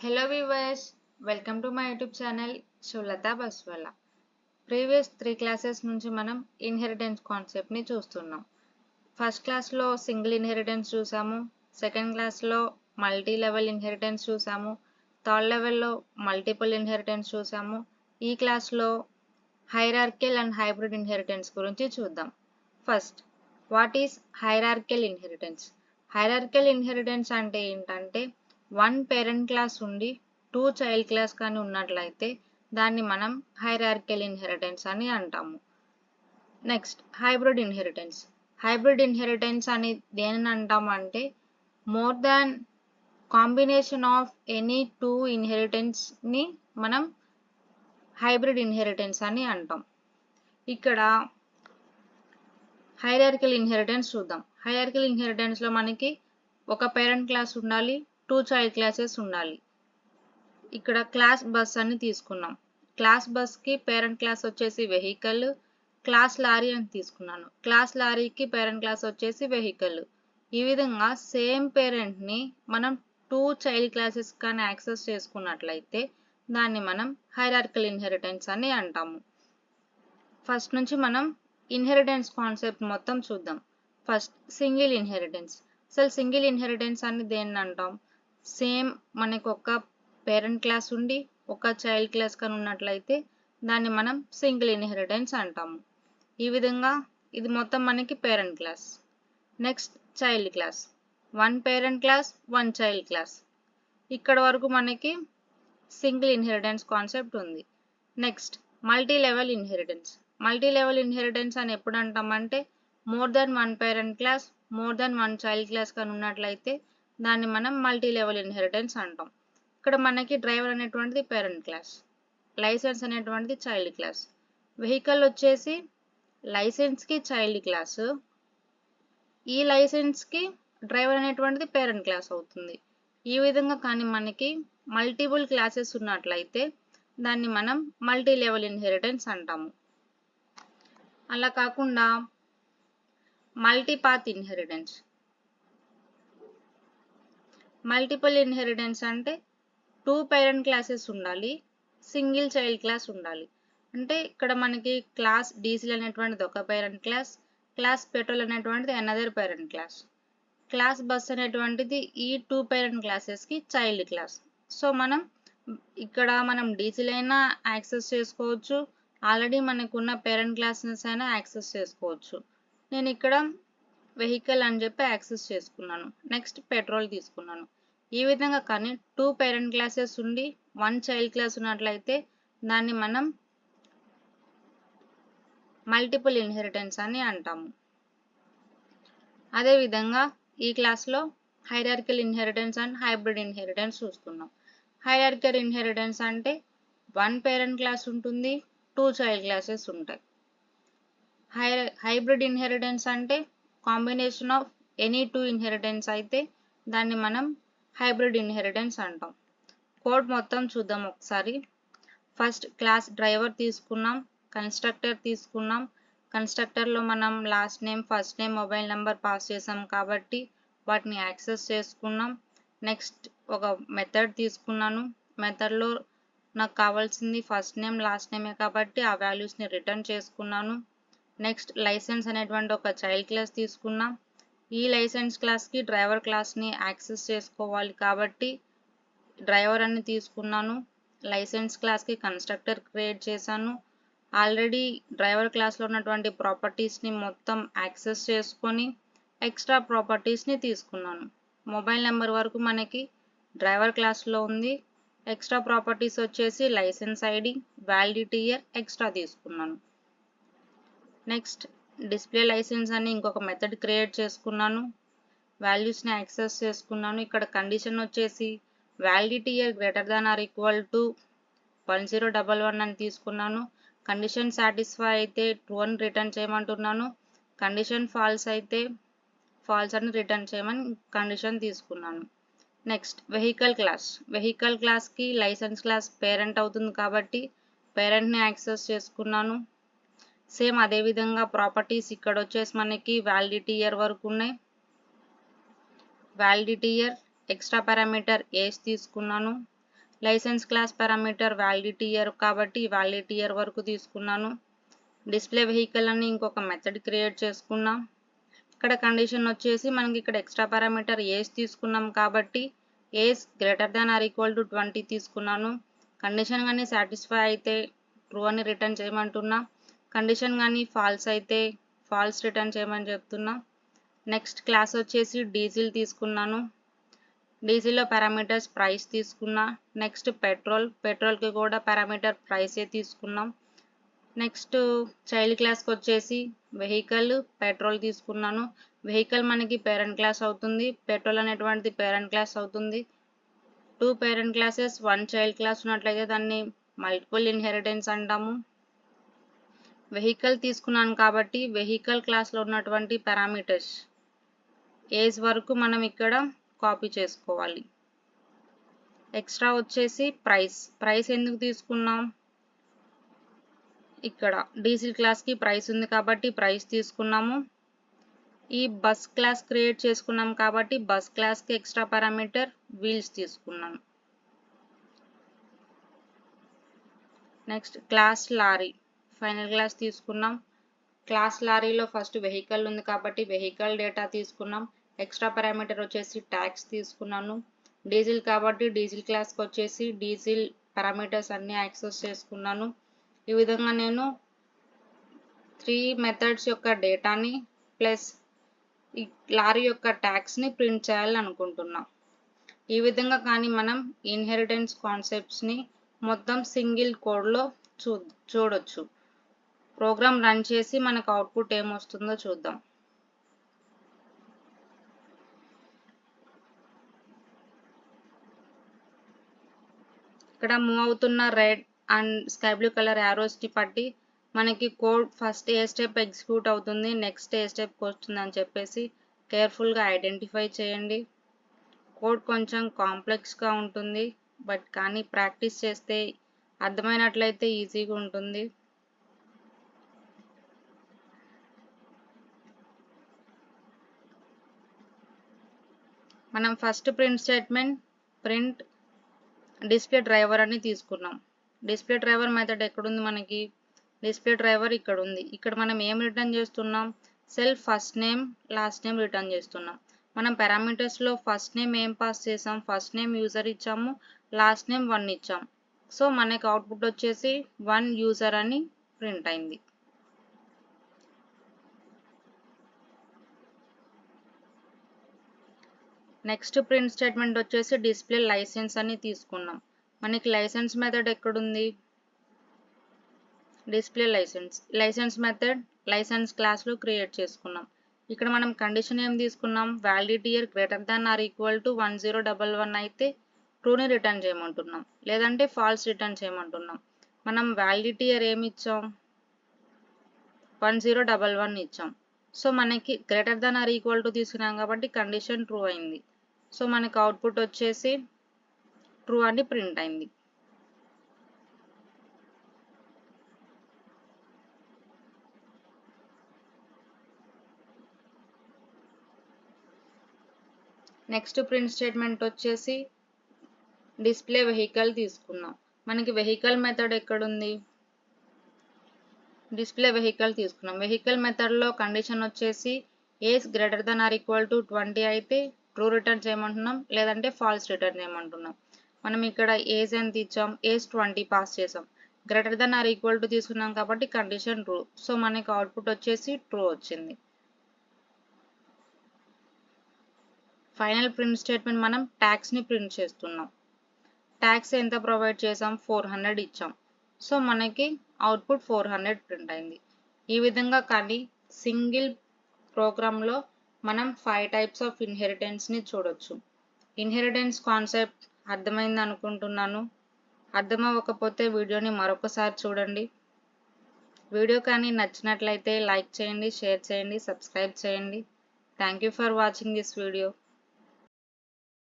Hello viewers, welcome to my YouTube channel Shulata Baswala. Previous 3 classes నుంచి మనం inheritance concept ని చూస్తున్నాం. First class లో సింగిల్ ఇన్హెరిటెన్స్ చూసాము, సెకండ్ క్లాస్ లో మల్టీ లెవెల్ ఇన్హెరిటెన్స్ చూసాము, థర్డ్ లెవెల్ లో మల్టిపుల్ ఇన్హెరిటెన్స్ చూసాము. ఈ క్లాస్ లో హైరార్కికల్ అండ్ హైబ్రిడ్ ఇన్హెరిటెన్స్ గురించి చూద్దాం. First, what is hierarchical inheritance? Hierarchical inheritance అంటే ఏంటంటే వన్ పేరెంట్ క్లాస్ ఉండి టూ చైల్డ్ క్లాస్ కానీ ఉన్నట్లయితే దాన్ని మనం హైరార్కికల్ ఇన్హెరిటెన్స్ అని అంటాము. Next, hybrid inheritance. Hybrid inheritance అని దేనిని అంటాము అంటే more than combination of any two inheritance ని మనం హైబ్రిడ్ ఇన్హెరిటెన్స్ అని అంటాం. ఇక్కడ హైరార్కికల్ ఇన్హెరిటెన్స్ చూద్దాం. హైరార్కికల్ ఇన్హెరిటెన్స్ లో మనకి ఒక పేరెంట్ క్లాస్ ఉండాలి, టూ చైల్డ్ క్లాసెస్ ఉండాలి. ఇక్కడ క్లాస్ బస్ అని తీసుకున్నాం. క్లాస్ బస్ కి పేరెంట్ క్లాస్ వచ్చేసి వెహికల్, క్లాస్ లారీ అని తీసుకున్నాను. క్లాస్ లారీకి పేరెంట్ క్లాస్ వచ్చేసి వెహికల్. ఈ విధంగా సేమ్ పేరెంట్ ని మనం టూ చైల్డ్ క్లాసెస్ కానీ యాక్సెస్ చేసుకున్నట్లయితే దాన్ని మనం హైరార్కికల్ ఇన్హెరిటెన్స్ అని అంటాము. ఫస్ట్ నుంచి మనం ఇన్హెరిటెన్స్ కాన్సెప్ట్ మొత్తం చూద్దాం. First, single inheritance. అసలు సింగిల్ ఇన్హెరిటెన్స్ అని దేన్ని అంటాం? సేమ్ మనకు ఒక పేరెంట్ క్లాస్ ఉండి ఒక చైల్డ్ క్లాస్ కానీ ఉన్నట్లయితే దాన్ని మనం సింగిల్ ఇన్హెరిటెన్స్ అంటాము. ఈ విధంగా ఇది మొత్తం మనకి parent class. Next, child class. One parent class, one child class. ఇక్కడ వరకు మనకి సింగిల్ ఇన్హెరిటెన్స్ కాన్సెప్ట్ ఉంది. Next, multi level inheritance. Multi level inheritance అని ఎప్పుడు అంటామంటే more than one parent class, more than one child class కానీ ఉన్నట్లయితే దాన్ని మనం మల్టీ లెవెల్ ఇన్హెరిటెన్స్ అంటాం. ఇక్కడ మనకి డ్రైవర్ అనేటువంటిది పేరెంట్ క్లాస్, లైసెన్స్ అనేటువంటిది చైల్డ్ క్లాస్, వెహికల్ వచ్చేసి లైసెన్స్ కి చైల్డ్ క్లాస్, ఈ లైసెన్స్ కి డ్రైవర్ అనేటువంటిది పేరెంట్ క్లాస్ అవుతుంది. ఈ విధంగా కానీ మనకి మల్టిపుల్ క్లాసెస్ ఉన్నట్లయితే దాన్ని మనం మల్టీ లెవెల్ ఇన్హెరిటెన్స్ అంటాము. అలా కాకుండా మల్టీపాత్ ఇన్హెరిటెన్స్. మల్టిపుల్ ఇన్హెరిటెన్స్ అంటే టూ పేరెంట్ క్లాసెస్ ఉండాలి, సింగిల్ చైల్డ్ క్లాస్ ఉండాలి. అంటే ఇక్కడ మనకి క్లాస్ డీజిల్ అనేటువంటిది ఒక పేరెంట్ క్లాస్, క్లాస్ పెట్రోల్ అనేటువంటిది another parent class, class bus అనేటువంటిది ఈ టూ పేరెంట్ క్లాసెస్ కి చైల్డ్ క్లాస్. సో మనం ఇక్కడ డీజిల్ అయినా యాక్సెస్ చేసుకోవచ్చు, ఆల్రెడీ మనకున్న పేరెంట్ క్లాసెస్ అయినా యాక్సెస్ చేసుకోవచ్చు. నేను ఇక్కడ వెహికల్ అని చెప్పి యాక్సెస్ చేసుకున్నాను. నెక్స్ట్, పెట్రోల్ తీసుకున్నాను. ఈ విధంగా కానీ టూ పేరెంట్ క్లాసెస్ ఉండి వన్ చైల్డ్ క్లాస్ ఉన్నట్లయితే దాన్ని మనం మల్టిపుల్ ఇన్హెరిటెన్స్ అని అంటాము. అదేవిధంగా ఈ క్లాస్లో hierarchical inheritance and hybrid inheritance చూస్తున్నాం. హైరార్కికల్ ఇన్హెరిటెన్స్ అంటే వన్ పేరెంట్ క్లాస్ ఉంటుంది, టూ చైల్డ్ క్లాసెస్ ఉంటాయి. హైబ్రిడ్ ఇన్హెరిటెన్స్ అంటే combination of any two inheritance అయితే దాన్ని మనం హైబ్రిడ్ ఇన్హెరిటెన్స్ అంటాం. కోడ్ మొత్తం చూద్దాం ఒకసారి. ఫస్ట్, క్లాస్ డ్రైవర్ తీసుకున్నాం, కన్స్ట్రక్టర్ తీసుకున్నాం. కన్స్ట్రక్టర్లో మనం last name, first name, mobile number pass చేసాం కాబట్టి వాటిని యాక్సెస్ చేసుకున్నాం. నెక్స్ట్, ఒక మెథడ్ తీసుకున్నాను. మెథడ్లో నాకు కావాల్సింది ఫస్ట్ నేమ్ లాస్ట్ నేమే కాబట్టి ఆ వాల్యూస్ని రిటర్న్ చేసుకున్నాను. నెక్స్ట్, లైసెన్స్ అనేటువంటి ఒక చైల్డ్ క్లాస్ తీసుకున్నాం. ఈ లైసెన్స్ క్లాస్కి డ్రైవర్ క్లాస్ని యాక్సెస్ చేసుకోవాలి కాబట్టి డ్రైవర్ అని తీసుకున్నాను. లైసెన్స్ క్లాస్కి కన్స్ట్రక్టర్ క్రియేట్ చేశాను. ఆల్రెడీ డ్రైవర్ క్లాస్లో ఉన్నటువంటి ప్రాపర్టీస్ని మొత్తం యాక్సెస్ చేసుకొని ఎక్స్ట్రా ప్రాపర్టీస్ని తీసుకున్నాను. మొబైల్ నెంబర్ వరకు మనకి డ్రైవర్ క్లాస్లో ఉంది. ఎక్స్ట్రా ప్రాపర్టీస్ వచ్చేసి licence ID, validity year extra తీసుకున్నాను. నెక్స్ట్, డిస్ప్లే లైసెన్స్ అని ఇంకొక మెథడ్ క్రియేట్ చేసుకున్నాను. వాల్యూస్ని యాక్సెస్ చేసుకున్నాను. ఇక్కడ కండిషన్ వచ్చేసి validity year greater than or equal to 1011 అని తీసుకున్నాను. కండిషన్ సాటిస్ఫై అయితే ట్రూ అని రిటర్న్ చేయమంటున్నాను. కండిషన్ ఫాల్స్ అయితే ఫాల్స్ అని రిటర్న్ చేయమని కండిషన్ తీసుకున్నాను. Next, vehicle class. వెహికల్ క్లాస్కి లైసెన్స్ క్లాస్ పేరెంట్ అవుతుంది కాబట్టి పేరెంట్ని యాక్సెస్ చేసుకున్నాను. సేమ్ అదేవిధంగా ప్రాపర్టీస్ ఇక్కడ వచ్చేసి మనకి వ్యాలిడిటీ ఇయర్ వరకు ఉన్నాయి. Validity year, extra parameter age తీసుకున్నాను. Licence class parameter validity year కాబట్టి వ్యాలిడిటీ ఇయర్ వరకు తీసుకున్నాను. డిస్ప్లే వెహికల్ అని ఇంకొక మెథడ్ క్రియేట్ చేసుకున్నాం. ఇక్కడ కండిషన్ వచ్చేసి మనకి ఇక్కడ ఎక్స్ట్రా పారామీటర్ ఏజ్ తీసుకున్నాం కాబట్టి age greater than or equal to 20 తీసుకున్నాను. కండిషన్ కానీ సాటిస్ఫై అయితే ట్రూ అని రిటర్న్ చేయమంటున్నా. కండిషన్ కానీ ఫాల్స్ అయితే ఫాల్స్ రిటర్న్ చేయమని చెప్తున్నా. నెక్స్ట్ క్లాస్ వచ్చేసి డీజిల్ తీసుకున్నాను. డీజిల్లో పారామీటర్స్ ప్రైస్ తీసుకున్నా. నెక్స్ట్ పెట్రోల్కి కూడా పారామీటర్ ప్రైసే తీసుకున్నాం. నెక్స్ట్ చైల్డ్ క్లాస్కి వచ్చేసి వెహికల్ పెట్రోల్ తీసుకున్నాను. వెహికల్ మనకి పేరెంట్ క్లాస్ అవుతుంది, పెట్రోల్ అనేటువంటిది పేరెంట్ క్లాస్ అవుతుంది. 2 పేరెంట్ క్లాసెస్ 1 చైల్డ్ క్లాస్ ఉన్నట్లయితే దాన్ని మల్టిపుల్ ఇన్హెరిటెన్స్ అంటాము. వెహికల్ తీసుకున్నాను కాబట్టి వెహికల్ క్లాస్లో ఉన్నటువంటి పారామీటర్స్ ఏజ్ వరకు మనం ఇక్కడ కాపీ చేసుకోవాలి. ఎక్స్ట్రా వచ్చేసి ప్రైస్ ఎందుకు తీసుకున్నాం, ఇక్కడ డీజిల్ క్లాస్కి ప్రైస్ ఉంది కాబట్టి ప్రైస్ తీసుకున్నాము. ఈ బస్ క్లాస్ క్రియేట్ చేసుకున్నాం కాబట్టి బస్ క్లాస్కి ఎక్స్ట్రా పారామీటర్ వీల్స్ తీసుకున్నాను. Next class lorry final class తీసుకున్నాం. క్లాస్ లారీలో ఫస్ట్ వెహికల్ ఉంది కాబట్టి వెహికల్ డేటా తీసుకున్నాం. ఎక్స్ట్రా పారామీటర్ వచ్చేసి ట్యాక్స్ తీసుకున్నాను. డీజిల్ కాబట్టి డీజిల్ క్లాస్కి వచ్చేసి డీజిల్ పారామీటర్స్ అన్ని యాక్సెస్ చేసుకున్నాను. ఈ విధంగా నేను 3 మెథడ్స్ యొక్క డేటాని ప్లస్ ఈ లారీ యొక్క ట్యాక్స్ని ప్రింట్ చేయాలనుకుంటున్నా. ఈ విధంగా కానీ మనం ఇన్హెరిటెన్స్ కాన్సెప్ట్స్ని మొత్తం సింగిల్ కోడ్లో చూడొచ్చు. ప్రోగ్రామ్ రన్ చేసి మనకు అవుట్పుట్ ఏమొస్తుందో చూద్దాం. ఇక్కడ మూవ్ అవుతున్న red and sky blue colour యారోస్ని బట్టి మనకి కోడ్ ఫస్ట్ ఏ స్టెప్ ఎగ్జిక్యూట్ అవుతుంది, నెక్స్ట్ ఏ స్టెప్కి వస్తుంది అని చెప్పేసి కేర్ఫుల్గా ఐడెంటిఫై చేయండి. కోడ్ కొంచెం కాంప్లెక్స్గా ఉంటుంది, బట్ కానీ ప్రాక్టీస్ చేస్తే అర్థమైనట్లయితే ఈజీగా ఉంటుంది. మనం first print statement print display driver అని తీసుకున్నాం. డిస్ప్లే డ్రైవర్ మెథడ్ ఎక్కడుంది, మనకి డిస్ప్లే డ్రైవర్ ఇక్కడ ఉంది. ఇక్కడ మనం ఏం రిటర్న్ చేస్తున్నాం, self first name last name return చేస్తున్నాం. మనం పారామీటర్స్లో ఫస్ట్ నేమ్ ఏం పాస్ చేసాం, ఫస్ట్ నేమ్ యూజర్ ఇచ్చాము, లాస్ట్ నేమ్ 1 ఇచ్చాం. సో మనకి అవుట్పుట్ వచ్చేసి 1 యూజర్ అని ప్రింట్ అయింది. నెక్స్ట్ ప్రింట్ స్టేట్మెంట్ వచ్చేసి డిస్ప్లే లైసెన్స్ అని తీసుకున్నాం. మనకి లైసెన్స్ మెథడ్ ఎక్కడుంది, డిస్ప్లే లైసెన్స్ మెథడ్ లైసెన్స్ క్లాస్లో క్రియేట్ చేసుకున్నాం. ఇక్కడ మనం కండిషన్ ఏం తీసుకున్నాం, validity year greater than or equal to 1011 అయితే ట్రూని రిటర్న్ చేయమంటున్నాం, లేదంటే ఫాల్స్ రిటర్న్ చేయమంటున్నాం. మనం వ్యాలిడిటీ ఇయర్ ఏమి ఇచ్చాం, 1011 ఇచ్చాం. సో మనకి greater than or equal to తీసుకున్నాం కాబట్టి కండిషన్ ట్రూ అయింది. సో మనకి అవుట్పుట్ వచ్చేసి ట్రూ అని ప్రింట్ అయింది. నెక్స్ట్ ప్రింట్ స్టేట్మెంట్ వచ్చేసి డిస్ప్లే వెహికల్ తీసుకున్నాం. మనకి వెహికల్ మెథడ్ ఎక్కడుంది, డిస్ప్లే వెహికల్ తీసుకున్నాం. వెహికల్ మెథడ్లో కండిషన్ వచ్చేసి age greater than or equal to 20 అయితే ట్రూ రిటర్న్ చేయమంటున్నాం, లేదంటే ఫాల్స్ రిటర్న్ చేయమంటున్నాం. మనం ఇక్కడ ఏజ్ ఎంత ఇచ్చాం, ఏజ్ 20 పాస్ చేసాం. Greater than or equal to తీసుకున్నాం కాబట్టి కండిషన్ ట్రూ. సో మనకి అవుట్పుట్ వచ్చేసి ట్రూ వచ్చింది. ఫైనల్ ప్రింట్ స్టేట్మెంట్ మనం ట్యాక్స్ని ప్రింట్ చేస్తున్నాం. ట్యాక్స్ ఎంత ప్రొవైడ్ చేసాం, 400 ఇచ్చాం. సో మనకి అవుట్పుట్ 400 ప్రింట్ అయింది. ఈ విధంగా కానీ సింగిల్ ప్రోగ్రాంలో మనం 5 టైప్స్ ఆఫ్ ఇన్హెరిటెన్స్ని చూడొచ్చు. ఇన్హెరిటెన్స్ కాన్సెప్ట్ అర్థమైంది అనుకుంటున్నాను. అర్థమవ్వకపోతే వీడియోని మరొకసారి చూడండి. వీడియో కానీ నచ్చినట్లయితే లైక్ చేయండి, షేర్ చేయండి, సబ్స్క్రైబ్ చేయండి. Thank you for watching this video.